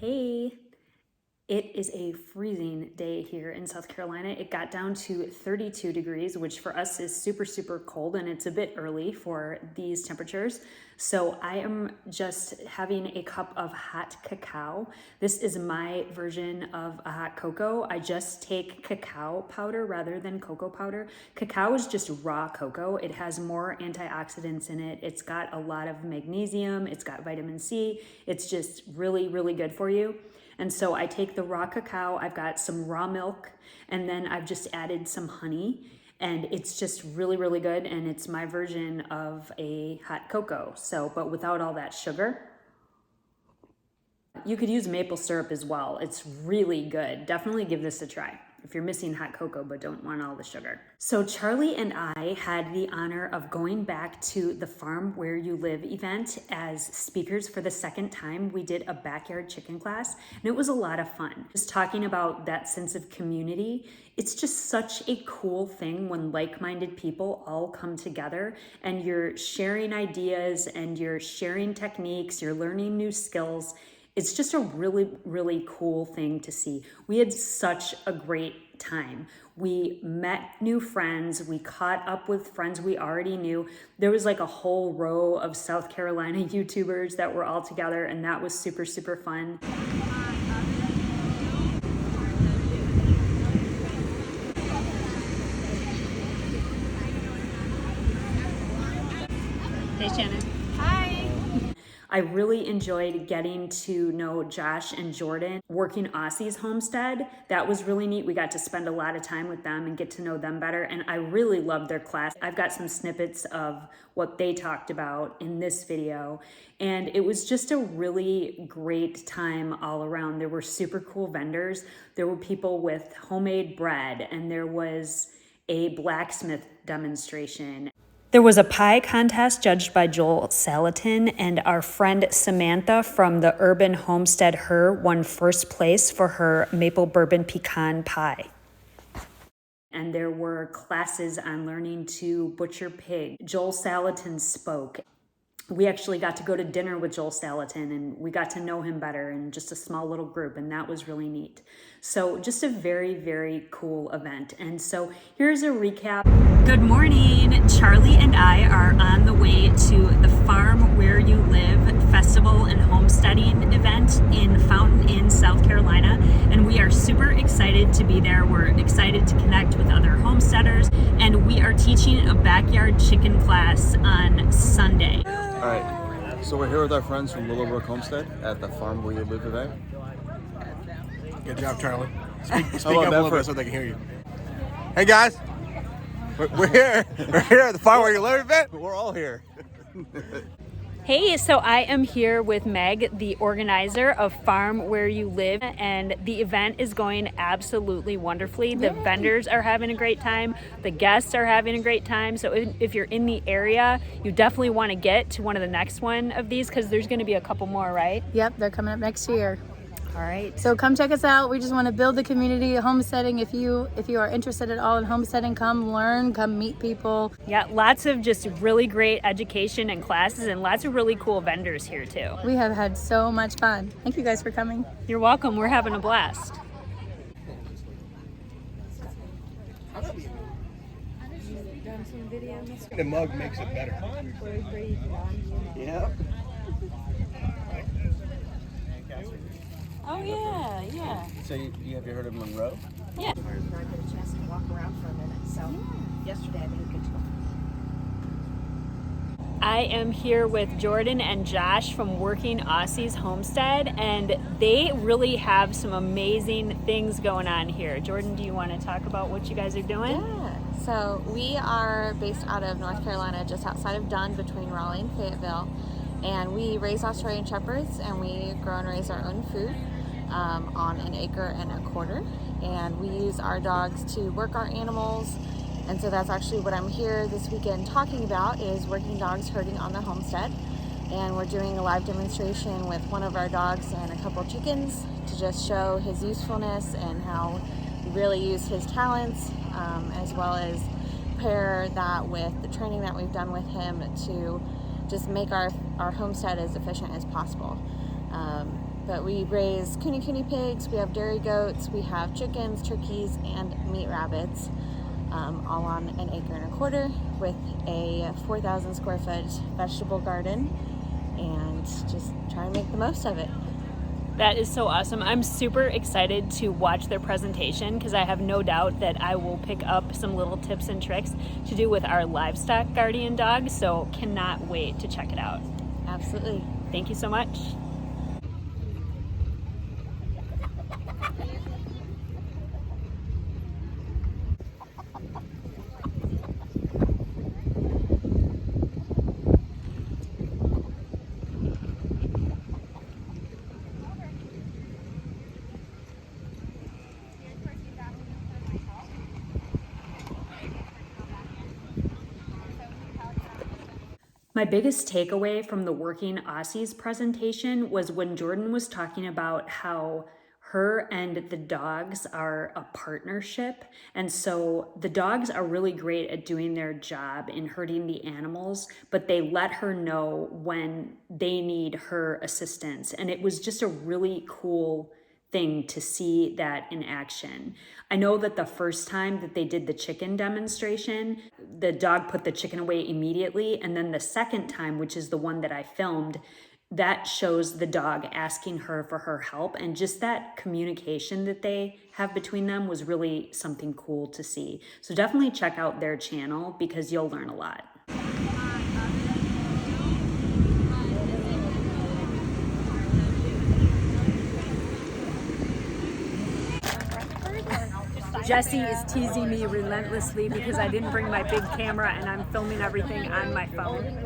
Hey, it is a freezing day here in South Carolina. It got down to 32 degrees, which for us is super, super cold, and it's a bit early for these temperatures. So I am just having a cup of hot cacao. This is my version of a hot cocoa. I just take cacao powder rather than cocoa powder. Cacao is just raw cocoa. It has more antioxidants in it. It's got a lot of magnesium. It's got vitamin C. It's just really, really good for you. And so I take the raw cacao, I've got some raw milk, and then I've just added some honey, and it's just really, really good. And it's my version of a hot cocoa. So, but without all that sugar. You could use maple syrup as well. It's really good. Definitely give this a try if you're missing hot cocoa but don't want all the sugar. So Charlie and I had the honor of going back to the Farm Where You Live event as speakers for the second time. We did a backyard chicken class, and it was a lot of fun. Just talking about that sense of community. It's just such a cool thing when like-minded people all come together and you're sharing ideas and you're sharing techniques, you're learning new skills. It's just a really, really cool thing to see. We had such a great time. We met new friends. We caught up with friends we already knew. There was like a whole row of South Carolina YouTubers that were all together, and that was super, super fun. Hey, Shannon. I really enjoyed getting to know Josh and Jordan working Aussies Homestead. That was really neat. We got to spend a lot of time with them and get to know them better. And I really loved their class. I've got some snippets of what they talked about in this video. And it was just a really great time all around. There were super cool vendors. There were people with homemade bread, and there was a blacksmith demonstration. There was a pie contest judged by Joel Salatin, and our friend Samantha from the Urban Homestead won first place for her maple bourbon pecan pie. And there were classes on learning to butcher pig. Joel Salatin spoke. We actually got to go to dinner with Joel Salatin, and we got to know him better in just a small little group, and that was really neat. So just a very, very cool event. And so here's a recap. Good morning. Charlie and I are on the way to the Farm Where You Live Festival and Homesteading event in Fountain Inn, South Carolina, and we are super excited to be there. We're excited to connect with other homesteaders, and we are teaching a backyard chicken class on Sunday. All right, so we're here with our friends from Willowbrook Homestead at the Farm Where You Live event. Good job, Charlie. Speak up a little bit so they can hear you. Hey guys, we're here. We're here at the Farm Where You Live event. We're all here. Hey, so I am here with Meg, the organizer of Farm Where You Live, and the event is going absolutely wonderfully. The vendors are having a great time. The guests are having a great time. So if you're in the area, you definitely want to get to one of the next one of these because there's going to be a couple more, right? Yep, they're coming up next year. All right. So come check us out. We just want to build the community of homesteading. If you are interested at all in homesteading, come learn, come meet people. Yeah, lots of just really great education and classes and lots of really cool vendors here too. We have had so much fun. Thank you guys for coming. You're welcome. We're having a blast. The mug makes it better. Yeah. Oh yeah. So you have you heard of Monroe? Yeah. I get a chance to walk around for a minute. So yesterday I didn't get to. I am here with Jordan and Josh from Working Aussies Homestead, and they really have some amazing things going on here. Jordan, do you want to talk about what you guys are doing? Yeah. So we are based out of North Carolina, just outside of Dunn, between Raleigh and Fayetteville, and we raise Australian Shepherds, and we grow and raise our own food on 1.25 acres, and we use our dogs to work our animals. And so that's actually what I'm here this weekend talking about, is working dogs herding on the homestead. And we're doing a live demonstration with one of our dogs and a couple chickens to just show his usefulness and how we really use his talents, as well as pair that with the training that we've done with him to just make our homestead as efficient as possible. But we raise kune pigs, we have dairy goats, we have chickens, turkeys, and meat rabbits, all on an 1.25 acres with a 4,000 square foot vegetable garden, and just try to make the most of it. That is so awesome. I'm super excited to watch their presentation because I have no doubt that I will pick up some little tips and tricks to do with our livestock guardian dog. So cannot wait to check it out. Absolutely. Thank you so much. My biggest takeaway from the Working Aussies presentation was when Jordan was talking about how her and the dogs are a partnership. And so the dogs are really great at doing their job in herding the animals, but they let her know when they need her assistance. And it was just a really cool thing to see that in action. I know that the first time that they did the chicken demonstration, the dog put the chicken away immediately. And then the second time, which is the one that I filmed, that shows the dog asking her for her help. And just that communication that they have between them was really something cool to see. So definitely check out their channel because you'll learn a lot. Jesse is teasing me relentlessly because I didn't bring my big camera and I'm filming everything on my phone.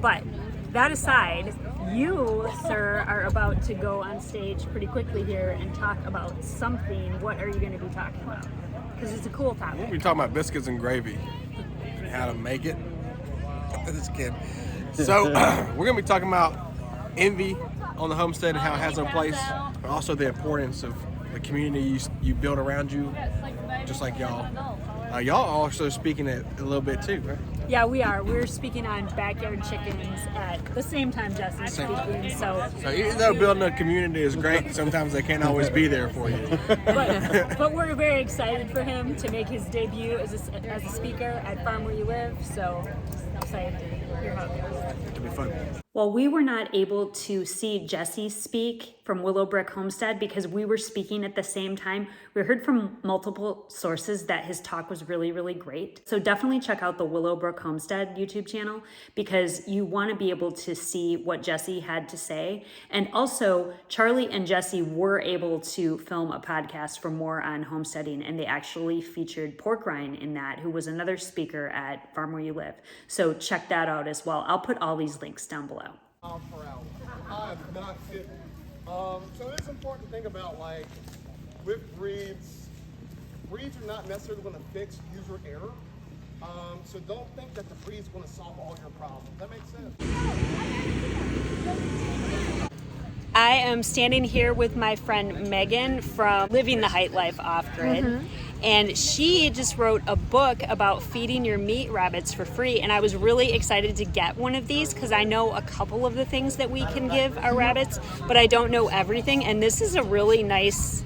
But that aside, you, sir, are about to go on stage pretty quickly here and talk about something. What are you going to be talking about? Because it's a cool topic. We'll be talking about biscuits and gravy, how to make it. Just kidding. So we're going to be talking about envy on the homestead and how it has no place, but also the importance of the community you build around you, just like y'all. Y'all are also speaking it a little bit too, right? Yeah, we are. We're speaking on backyard chickens at the same time Jesse's speaking. So even though building a community is great, sometimes they can't always be there for you. But we're very excited for him to make his debut as a speaker at Farm Where You Live. So excited to hear how it goes. It'll be fun. Well, we were not able to see Jesse speak from Willowbrook Homestead because we were speaking at the same time. We heard from multiple sources that his talk was really, really great. So definitely check out the Willowbrook Homestead YouTube channel because you want to be able to see what Jesse had to say. And also, Charlie and Jesse were able to film a podcast for more on homesteading, and they actually featured Pork Rind in that, who was another speaker at Farm Where You Live. So check that out as well. I'll put all these links down below. Per hour. I am not kidding. So it's important to think about, like, with breeds are not necessarily going to fix user error. So don't think that the breed's going to solve all your problems. That makes sense. I am standing here with my friend Megan from Living the Height Life Off-Grid. And she just wrote a book about feeding your meat rabbits for free. And I was really excited to get one of these because I know a couple of the things that we can give our rabbits, but I don't know everything. And this is a really nice,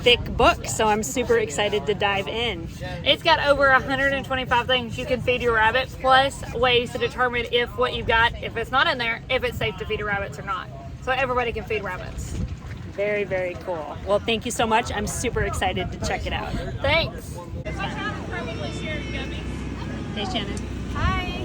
thick book. So I'm super excited to dive in. It's got over 125 things you can feed your rabbit, plus ways to determine if what you've got, if it's not in there, if it's safe to feed your rabbits or not. So everybody can feed rabbits. Very, very cool. Well, thank you so much. I'm super excited to check it out. Thanks. Hey, Shannon. Hi.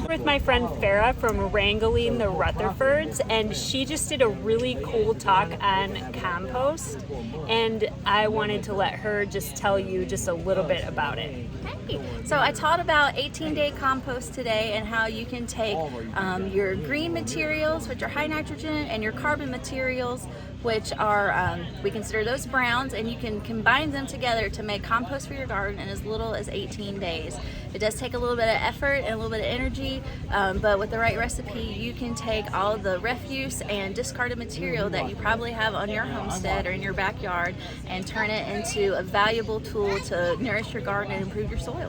With my friend Farah from Wrangling the Rutherfords, and she just did a really cool talk on compost, and I wanted to let her just tell you just a little bit about it. So I taught about 18-day compost today and how you can take your green materials, which are high nitrogen, and your carbon materials, which are, we consider those browns, and you can combine them together to make compost for your garden in as little as 18 days. It does take a little bit of effort and a little bit of energy, but with the right recipe, you can take all of the refuse and discarded material that you probably have on your homestead or in your backyard and turn it into a valuable tool to nourish your garden and improve your soils.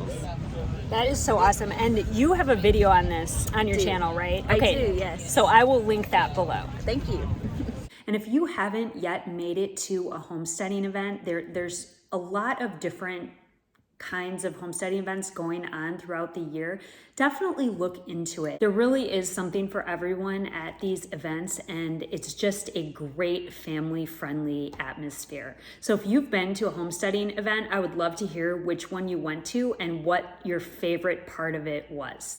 That is so awesome. And you have a video on this on your channel, right? I do, yes. So I will link that below. Thank you. And if you haven't yet made it to a homesteading event, there's a lot of different kinds of homesteading events going on throughout the year. Definitely look into it. There really is something for everyone at these events, and it's just a great family-friendly atmosphere. So if you've been to a homesteading event, I would love to hear which one you went to and what your favorite part of it was.